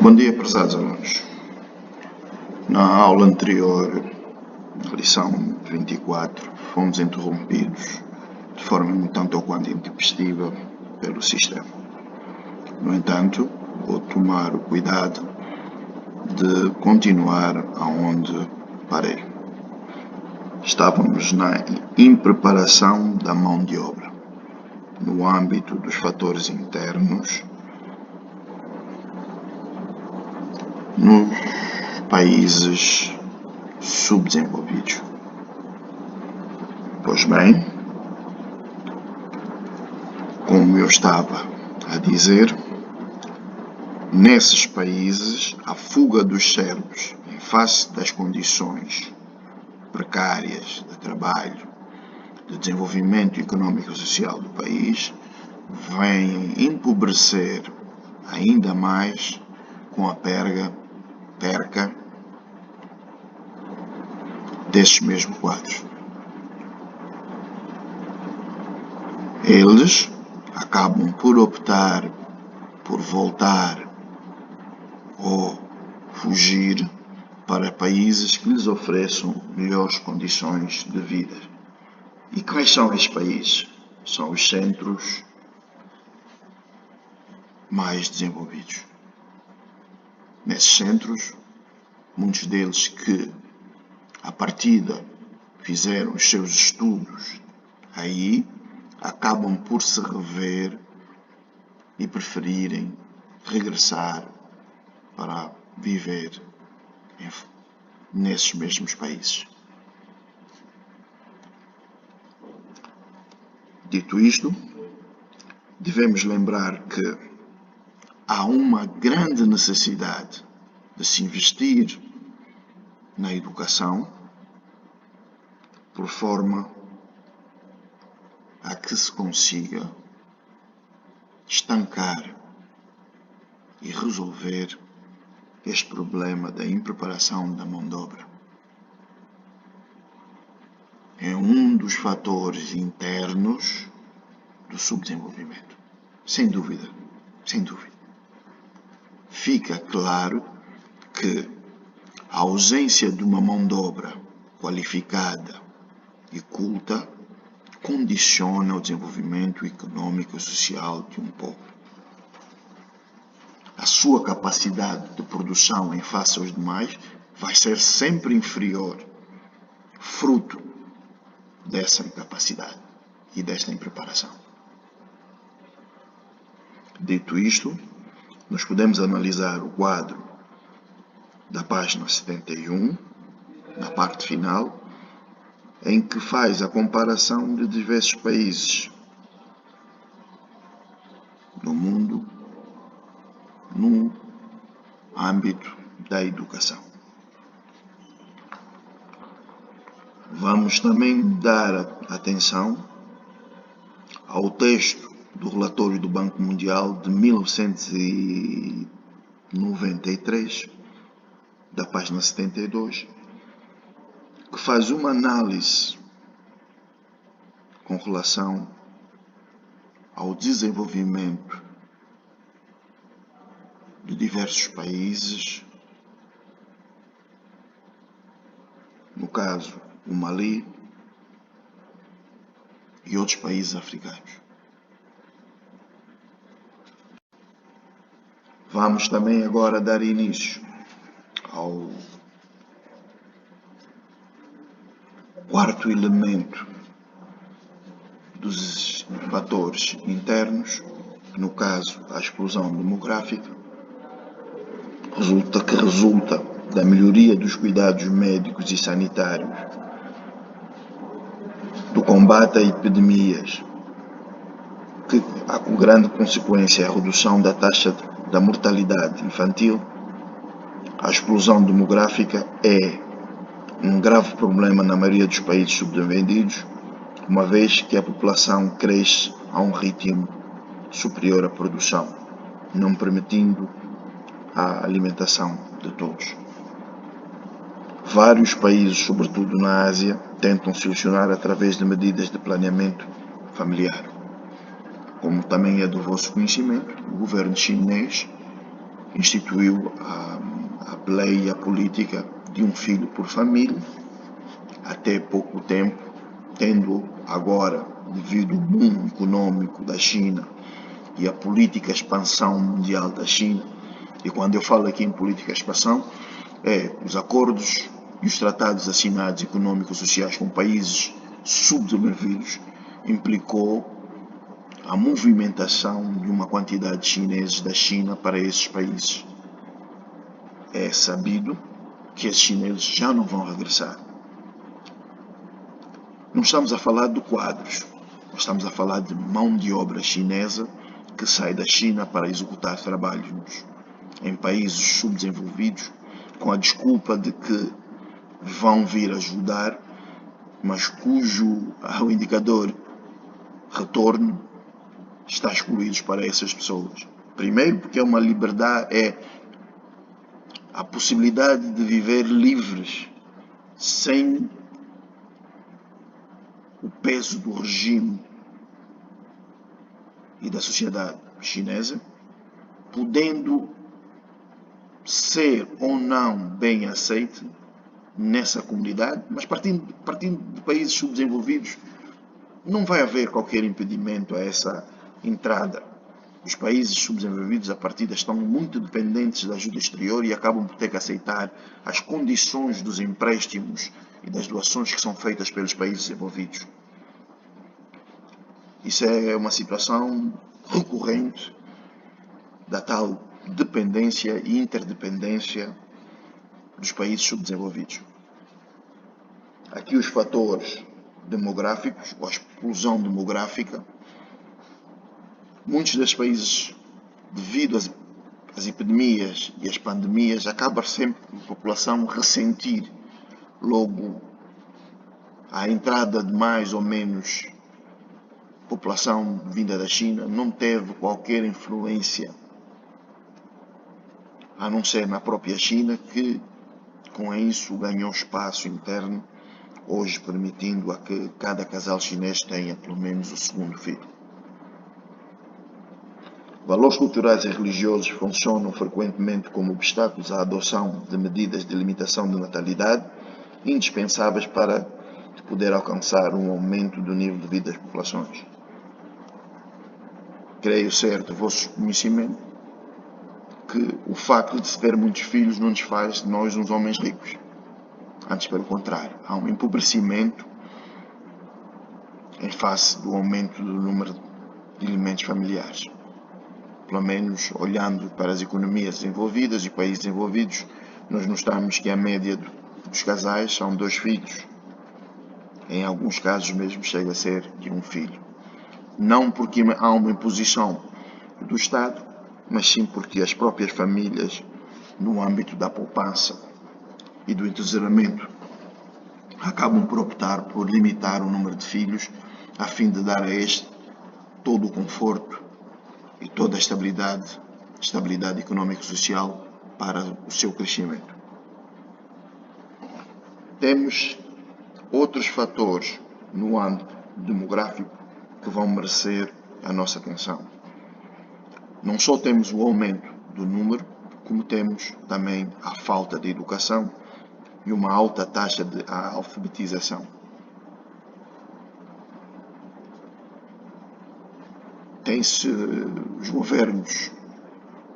Bom dia, prezados alunos. Na aula anterior, na lição 24, fomos interrompidos de forma um tanto ou quanto intempestiva pelo sistema. No entanto, vou tomar o cuidado de continuar aonde parei. Estávamos na impreparação da mão de obra, no âmbito dos fatores internos, nos países subdesenvolvidos. Pois bem, como eu estava a dizer, nesses países a fuga dos cérebros em face das condições precárias de trabalho, de desenvolvimento econômico e social do país, vem empobrecer ainda mais com a perca desses mesmos quadros. Eles acabam por optar por voltar ou fugir para países que lhes ofereçam melhores condições de vida. E quais são esses países? São os centros mais desenvolvidos. Nesses centros, muitos deles que, à partida, fizeram os seus estudos aí, acabam por se rever e preferirem regressar para viver nesses mesmos países. Dito isto, devemos lembrar que há uma grande necessidade de se investir na educação por forma a que se consiga estancar e resolver este problema da impreparação da mão de obra. É um dos fatores internos do subdesenvolvimento. Sem dúvida. Fica claro que a ausência de uma mão de obra qualificada e culta condiciona o desenvolvimento econômico e social de um povo. A sua capacidade de produção em face aos demais vai ser sempre inferior, fruto dessa incapacidade e desta impreparação. Dito isto, nós podemos analisar o quadro da página 71, na parte final, em que faz a comparação de diversos países do mundo no âmbito da educação. Vamos também dar atenção ao texto do relatório do Banco Mundial de 1993, da página 72, que faz uma análise com relação ao desenvolvimento de diversos países, no caso o Mali e outros países africanos. Vamos também agora dar início ao quarto elemento dos fatores internos, no caso a explosão demográfica, resulta da melhoria dos cuidados médicos e sanitários, do combate a epidemias, que há como grande consequência a redução da taxa da mortalidade infantil. A explosão demográfica é um grave problema na maioria dos países subdesenvolvidos, uma vez que a população cresce a um ritmo superior à produção, não permitindo a alimentação de todos. Vários países, sobretudo na Ásia, tentam solucionar através de medidas de planeamento familiar. Como também é do vosso conhecimento, o governo chinês instituiu a lei e a política de um filho por família, até pouco tempo, tendo agora, devido ao boom econômico da China e a política expansão mundial da China, e quando eu falo aqui em política expansão, os acordos e os tratados assinados econômicos e sociais com países subdesenvolvidos implicou a movimentação de uma quantidade de chineses da China para esses países. É sabido que esses chineses já não vão regressar. Não estamos a falar de quadros, estamos a falar de mão de obra chinesa que sai da China para executar trabalhos em países subdesenvolvidos com a desculpa de que vão vir ajudar, mas cujo o indicador retorno está excluído para essas pessoas. Primeiro, porque é uma liberdade, é a possibilidade de viver livres, sem o peso do regime e da sociedade chinesa, podendo ser ou não bem aceite nessa comunidade, mas partindo de países subdesenvolvidos, não vai haver qualquer impedimento a essa entrada. Os países subdesenvolvidos, a partida, estão muito dependentes da ajuda exterior e acabam por ter que aceitar as condições dos empréstimos e das doações que são feitas pelos países desenvolvidos. Isso é uma situação recorrente da tal dependência e interdependência dos países subdesenvolvidos. Aqui os fatores demográficos, ou a explosão demográfica. Muitos desses países, devido às epidemias e às pandemias, acaba sempre a população ressentir logo a entrada de mais ou menos população vinda da China. Não teve qualquer influência, a não ser na própria China, que com isso ganhou espaço interno, hoje permitindo a que cada casal chinês tenha pelo menos o segundo filho. Valores culturais e religiosos funcionam frequentemente como obstáculos à adoção de medidas de limitação de natalidade indispensáveis para poder alcançar um aumento do nível de vida das populações. Creio ser de vosso conhecimento que o facto de se ter muitos filhos não nos faz de nós uns homens ricos. Antes, pelo contrário, há um empobrecimento em face do aumento do número de elementos familiares. Pelo menos olhando para as economias desenvolvidas e países desenvolvidos, nós notamos que a média dos casais são 2 filhos. Em alguns casos mesmo chega a ser de 1 filho. Não porque há uma imposição do Estado, mas sim porque as próprias famílias, no âmbito da poupança e do entesouramento, acabam por optar por limitar o número de filhos, a fim de dar a este todo o conforto e toda a estabilidade econômica e social para o seu crescimento. Temos outros fatores no âmbito demográfico que vão merecer a nossa atenção. Não só temos o aumento do número, como temos também a falta de educação e uma alta taxa de alfabetização. Tem-se os governos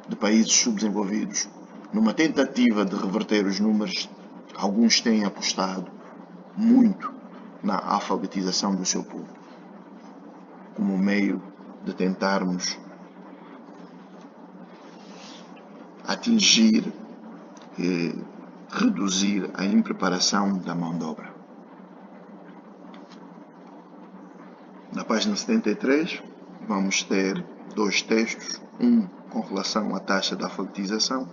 de países subdesenvolvidos, numa tentativa de reverter os números, alguns têm apostado muito na alfabetização do seu povo, como meio de tentarmos atingir e reduzir a impreparação da mão de obra. Na página 73, vamos ter 2 textos, um com relação à taxa de alfabetização,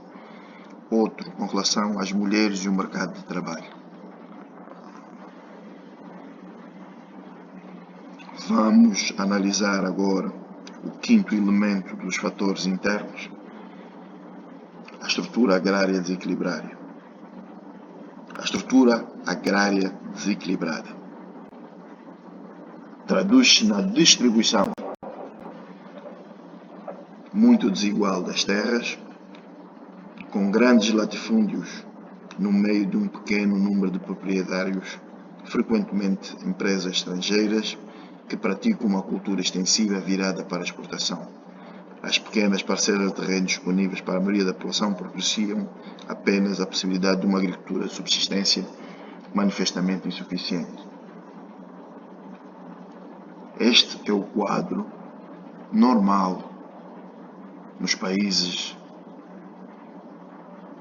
outro com relação às mulheres e o mercado de trabalho. Vamos analisar agora o 5º elemento dos fatores internos, a estrutura agrária desequilibrada. A estrutura agrária desequilibrada traduz-se na distribuição muito desigual das terras, com grandes latifúndios no meio de um pequeno número de proprietários, frequentemente empresas estrangeiras, que praticam uma cultura extensiva virada para a exportação. As pequenas parcelas de terreno disponíveis para a maioria da população propiciam apenas a possibilidade de uma agricultura de subsistência manifestamente insuficiente. Este é o quadro normal nos países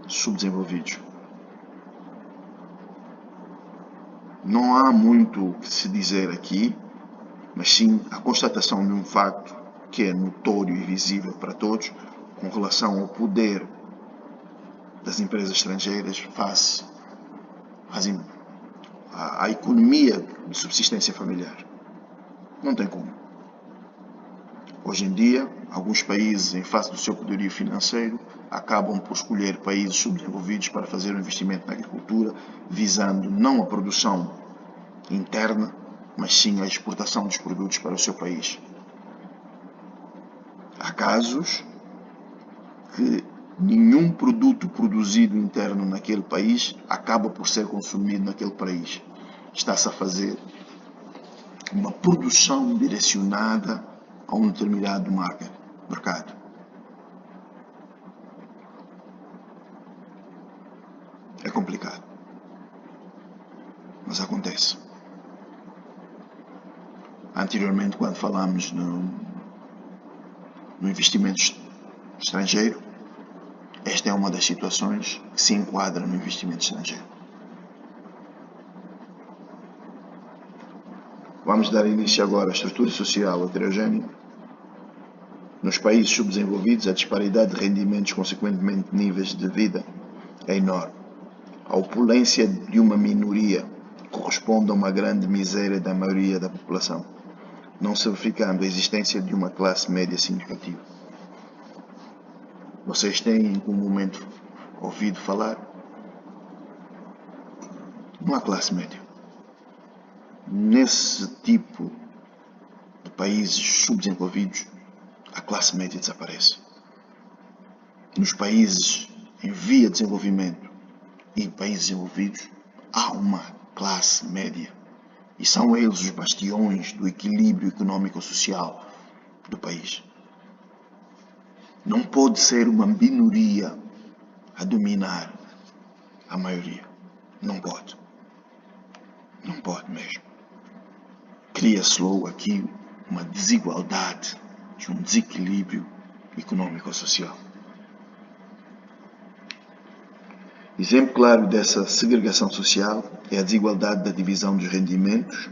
subdesenvolvidos. Não há muito o que se dizer aqui, mas sim a constatação de um facto que é notório e visível para todos com relação ao poder das empresas estrangeiras face à economia de subsistência familiar. Não tem como. Hoje em dia, alguns países, em face do seu poderio financeiro, acabam por escolher países subdesenvolvidos para fazer um investimento na agricultura, visando não a produção interna, mas sim a exportação dos produtos para o seu país. Há casos que nenhum produto produzido interno naquele país acaba por ser consumido naquele país. Está-se a fazer uma produção direcionada a um determinado mercado. É complicado, mas acontece. Anteriormente, quando falámos no investimento estrangeiro, esta é uma das situações que se enquadra no investimento estrangeiro. Vamos dar início agora à estrutura social heterogênea. Nos países subdesenvolvidos, a disparidade de rendimentos, consequentemente níveis de vida, é enorme. A opulência de uma minoria corresponde a uma grande miséria da maioria da população, não se verificando a existência de uma classe média significativa. Vocês têm em algum momento ouvido falar? Não há classe média. Nesse tipo de países subdesenvolvidos, a classe média desaparece. Nos países em via de desenvolvimento e países desenvolvidos, há uma classe média. E são eles os bastiões do equilíbrio econômico-social do país. Não pode ser uma minoria a dominar a maioria. Não pode. Não pode mesmo. Cria-se logo aqui uma desigualdade e um desequilíbrio econômico-social. Exemplo claro dessa segregação social é a desigualdade da divisão dos rendimentos,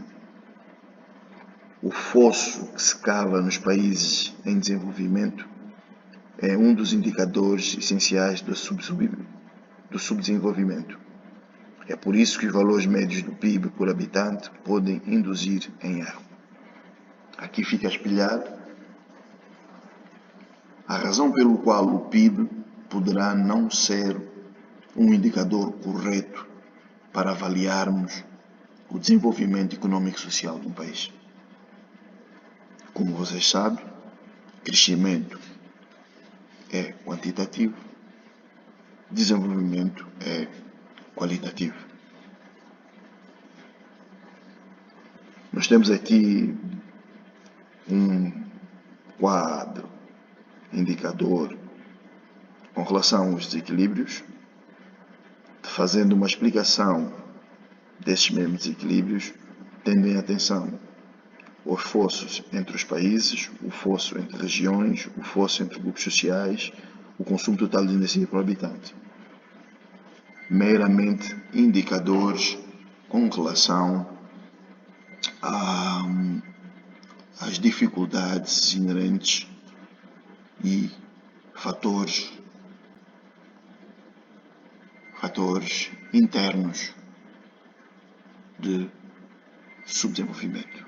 o fosso que se cava nos países em desenvolvimento é um dos indicadores essenciais do subdesenvolvimento. É por isso que os valores médios do PIB por habitante podem induzir em erro. Aqui fica espelhado a razão pelo qual o PIB poderá não ser um indicador correto para avaliarmos o desenvolvimento econômico e social de um país. Como vocês sabem, crescimento é quantitativo, desenvolvimento é qualitativo. Nós temos aqui um quadro, indicador com relação aos desequilíbrios, fazendo uma explicação desses mesmos desequilíbrios, tendo em atenção os fossos entre os países, o fosso entre regiões, o fosso entre grupos sociais, o consumo total de energia por habitante. Meramente indicadores com relação às dificuldades inerentes e fatores internos de subdesenvolvimento,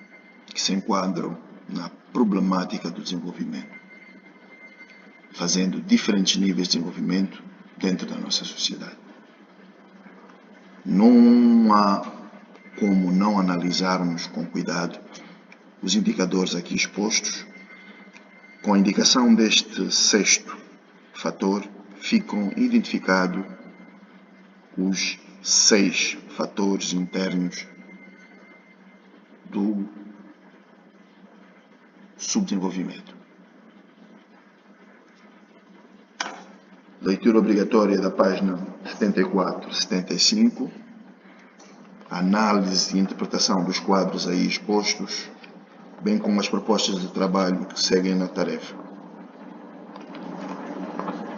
que se enquadram na problemática do desenvolvimento, fazendo diferentes níveis de desenvolvimento dentro da nossa sociedade. Não há como não analisarmos com cuidado os indicadores aqui expostos, com a indicação deste sexto fator, ficam identificados os 6 fatores internos do subdesenvolvimento. Leitura obrigatória da página 74 e 75. Análise e interpretação dos quadros aí expostos, bem como as propostas de trabalho que seguem na tarefa.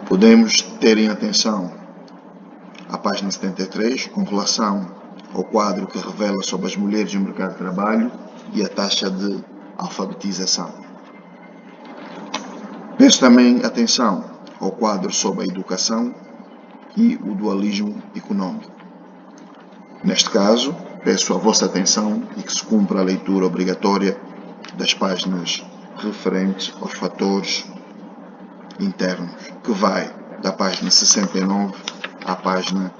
Podemos ter em atenção a página 73, com relação ao quadro que revela sobre as mulheres no mercado de trabalho e a taxa de alfabetização. Peço também atenção ao quadro sobre a educação e o dualismo econômico. Neste caso, peço a vossa atenção e que se cumpra a leitura obrigatória das páginas referentes aos fatores internos, que vai da página 69 à página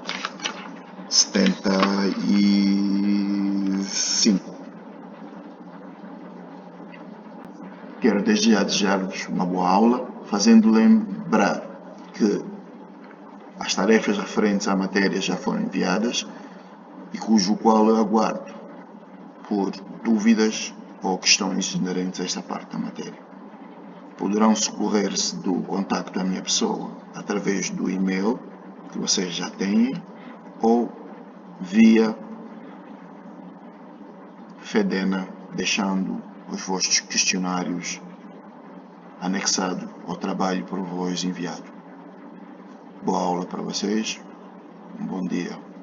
75. Quero desde já desejar-vos uma boa aula, fazendo lembrar que as tarefas referentes à matéria já foram enviadas e cujo qual eu aguardo por dúvidas ou questões inerentes a esta parte da matéria. Poderão socorrer-se do contacto da minha pessoa através do e-mail que vocês já têm ou via Fedena, deixando os vossos questionários anexados ao trabalho por vós enviado. Boa aula para vocês, um bom dia.